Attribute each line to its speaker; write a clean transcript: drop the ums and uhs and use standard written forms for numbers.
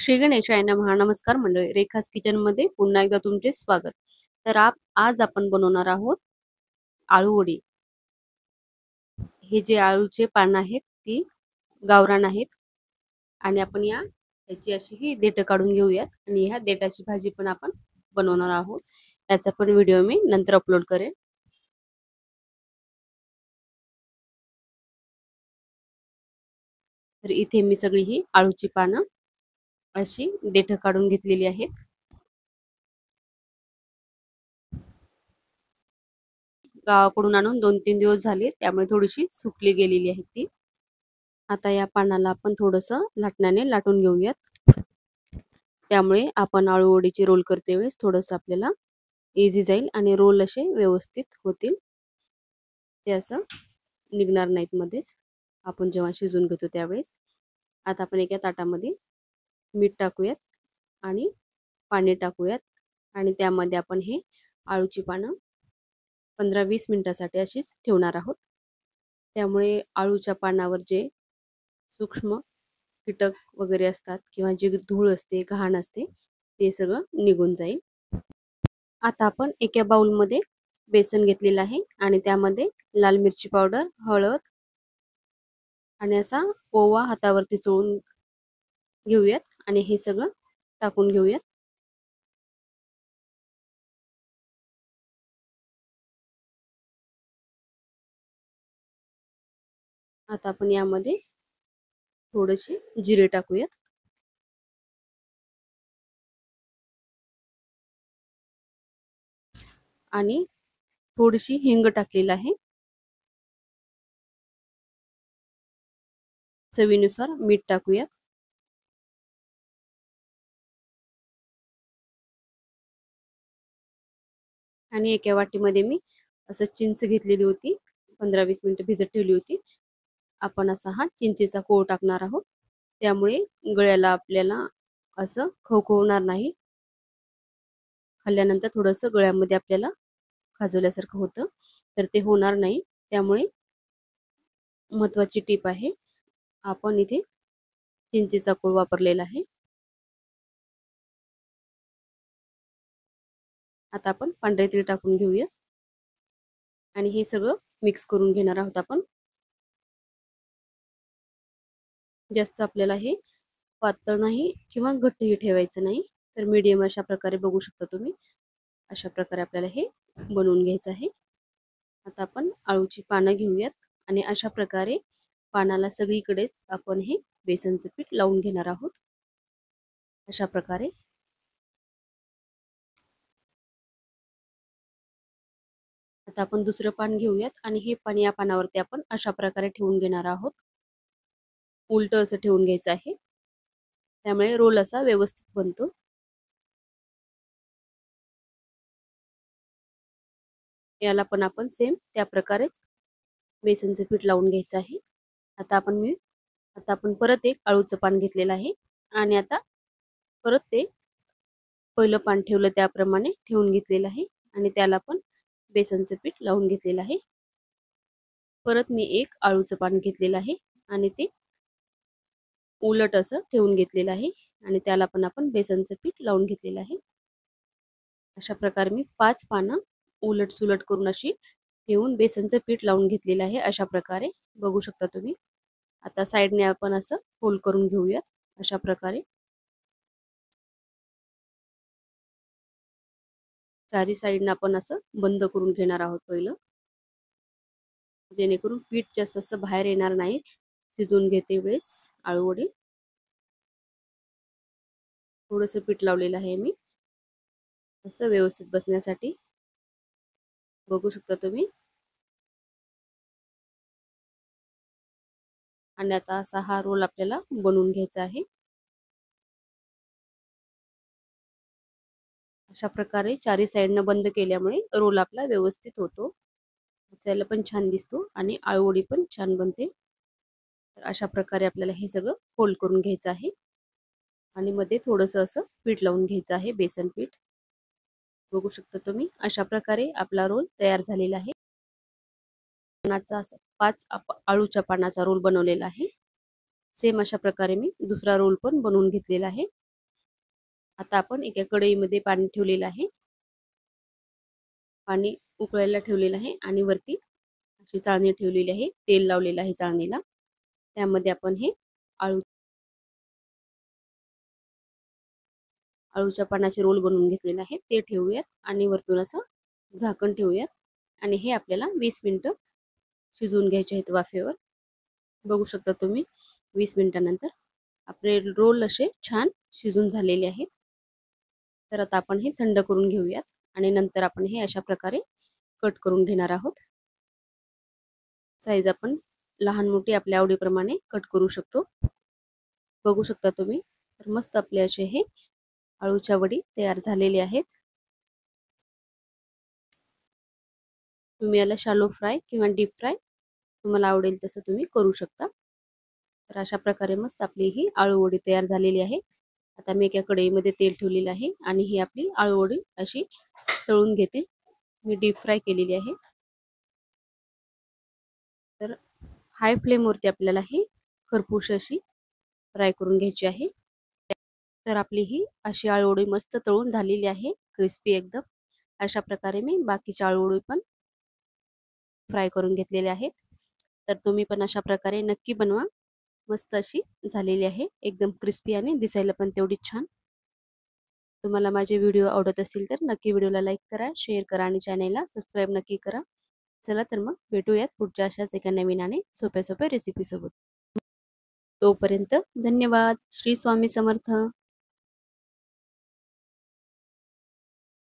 Speaker 1: श्री गणेशाय नमः. नमस्कार मंडळी, रेखास किचन मध्ये पुन्हा एकदा तुमचे स्वागत. तर आज आपण बनवणार आहोत आळू वडी. हे जे आळूचे पान आहेत ती गावरान आहेत आणि आपण याची अशी ही देठ काढून घेऊयात आणि ह्या देठाची भाजी पण आपण बनवणार आहोत. याचा पण व्हिडिओ मी नंतर अपलोड करेन. तर इथे मी सगळी ही आळूची पानं अशी देठ काढून घेतलेली आहेत. गावाकडून आणून 2-3 दिवस झाले, त्यामुळे थोडीशी सुकली गेलेली आहे ती. आता या पानाला आपण थोडंसं लाटण्याने लाटून घेऊयात. त्यामुळे आपण आळू वडीची रोल करते वेळेस थोडंसं आपल्याला इझी जाईल आणि रोल असे व्यवस्थित होतील. ते असं निघणार नाहीत मध्येच आपण जेव्हा शिजून घेतो त्यावेळेस. आता आपण एका ताटामध्ये मीठ टाकूयात आणि पाणी टाकूयात आणि त्यामध्ये आपण हे आळूची पानं 15-20 मिनिटासाठी अशीच ठेवणार आहोत. त्यामुळे आळूच्या पानावर जे सूक्ष्म कीटक वगैरे असतात किंवा जे धूळ असते, घाण असते, ते सगळं निघून जाईल. आता आपण एका बाउलमध्ये बेसन घेतलेलं आहे आणि त्यामध्ये लाल मिरची पावडर, हळद आणि असा ओवा हातावरती चोळून घेऊयात आणि हे सगळं टाकून घेऊयात. आता आपण यामध्ये थोडेसे जिरे टाकूयात आणि थोडीशी हिंग टाकलेली आहे. चवीनुसार मीठ टाकूयात आणि एका वाटीमध्ये मी असं चिंच घेतलेली होती, 15-20 मिनिटं भिजत ठेवली होती. आपण असा हा चिंचेचा कोळ टाकणार आहोत. त्यामुळे गळ्याला आपल्याला असं खवखवणार नाही. खाल्ल्यानंतर थोडंसं गळ्यामध्ये आपल्याला खाजवल्यासारखं होतं, तर ते होणार नाही. त्यामुळे महत्त्वाची टीप आहे, आपण इथे चिंचेचा कोळ वापरलेला आहे. आता आपण पांढरे तीळ टाकून घेऊया आणि हे सगळं मिक्स करून घेणार आहोत आपण. जास्त आपल्याला हे पातळ नाही किंवा घट्टही ठेवायचं नाही, तर मीडियम अशा प्रकारे बघू शकता तुम्ही. अशा प्रकारे आपल्याला हे बनवून घ्यायचं आहे. आता आपण आळूची पानं घेऊयात आणि अशा प्रकारे पानाला सगळीकडेच आपण हे बेसनचं पीठ लावून घेणार आहोत. अशा प्रकारे आता आपण दुसरं पान घेऊयात आणि हे पान या पानावरती आपण अशा प्रकारे ठेवून घेणार आहोत. उलट असं ठेवून घ्यायचं आहे, त्यामुळे रोल असा व्यवस्थित बनतो. याला पण आपण सेम त्या प्रकारेच बेसनचं पीठ लावून घ्यायचं आहे. आता आपण परत एक आळूचं पान घेतलेलं आहे आणि आता परत ते पहिलं पान ठेवलं त्याप्रमाणे ठेवून घेतलेलं आहे आणि त्याला पण बेसनचं पीठ लावून घेतलेलं आहे. परत मी एक आळूचं पान घेतलेलं आहे आणि ते उलट असं ठेवून घेतलेलं आहे आणि त्याला पण आपण बेसनचं पीठ लावून घेतलेलं आहे. अशा प्रकारे मी 5 पानं उलट सुलट करून अशी ठेवून बेसनचं पीठ लावून घेतलेलं आहे. अशा प्रकारे बघू शकता तुम्ही. आता साईडने आपण असं फोल्ड करून घेऊयात. अशा प्रकारे चारी साईडनं आपण असं बंद करून घेणार आहोत पहिलं, जेणेकरून पीठ जास्त असं बाहेर येणार नाही शिजून घेते वेळेस. आळू वडी थोडंसं पीठ लावलेलं आहे मी असं व्यवस्थित बसण्यासाठी, बघू शकता तुम्ही. आणि आता असा हा रोल आपल्याला बनवून घ्यायचा आहे. अशा प्रकारे चारी साईडनं बंद केल्यामुळे रोल आपला व्यवस्थित होतो, दिसायला पण छान दिसतो आणि आळू वडी पण छान बनते. तर अशा प्रकारे आपल्याला हे सगळं फोल्ड करून घ्यायचं आहे आणि मध्ये थोडंसं असं पीठ लावून घ्यायचं आहे, बेसन पीठ. बघू शकता तुम्ही. अशा प्रकारे आपला रोल तयार झालेला आहे. पानाचा 5 आळूच्या पानाचा रोल बनवलेला आहे. सेम अशा प्रकारे मी दुसरा रोल पण बनवून घेतलेला आहे. आता आपण एका कढईमध्ये पाणी ठेवलेलं आहे. पाणी उकळायला ठेवलेलं आहे आणि वरती अशी चाळणी ठेवलेली आहे. तेल लावलेलं आहे चाळणीला. त्यामध्ये आपण हे अळूच्या पानाचे रोल बनवून घेतलेले आहे ते ठेवूयात आणि वरतून असं झाकण ठेवूयात आणि हे आपल्याला 20 मिनिटं शिजवून घ्यायचे आहेत वाफेवर. बघू शकता तुम्ही 20 मिनिटांनंतर आपले रोल असे छान शिजून झालेले आहेत. तर आता आपण हे थंड करून घेऊयात आणि नंतर आपण हे अशा प्रकारे कट करून घेणार आहोत. साईज आपण लहान मोठी आपल्या आवडीप्रमाणे कट करू शकतो. बघू शकता तुम्ही. तर मस्त आपले असे हे अळूच्या वडी तयार झालेले आहेत. तुम्ही याला शॅलो फ्राय किंवा डीप फ्राय तुम्हाला आवडेल तसं तुम्ही करू शकता. तर अशा प्रकारे मस्त आपली ही आळू वडी तयार झालेली आहे. आता मी एका कढईमध्ये तेल ठेवलेलं आहे आणि ही आपली आळू वडी अशी तळून घेते. मी डीप फ्राय केलेली आहे. तर हाय फ्लेमवरती आपल्याला ही खरपूस अशी फ्राय करून घ्यायची आहे. तर आपली ही अशी आळूवडी मस्त तळून झालेली आहे, क्रिस्पी एकदम. अशा प्रकारे मी बाकीच्या आळूवडी पण फ्राय करून घेतलेले आहेत. तर तुम्ही पण अशा प्रकारे नक्की बनवा. मस्त अशी झालेली आहे, एकदम क्रिस्पी आणि दिसायला पण तेवढीच छान. तुम्हाला माझे व्हिडिओ आवडत असतील तर नक्की व्हिडिओला लाईक करा, शेअर करा आणि चॅनेलला सबस्क्राईब नक्की करा. चला तर मग भेटूयात पुढच्या अशाच एका नवीन आणि सोप्या सोप्या रेसिपीसोबत. तोपर्यंत धन्यवाद. श्री स्वामी समर्थ.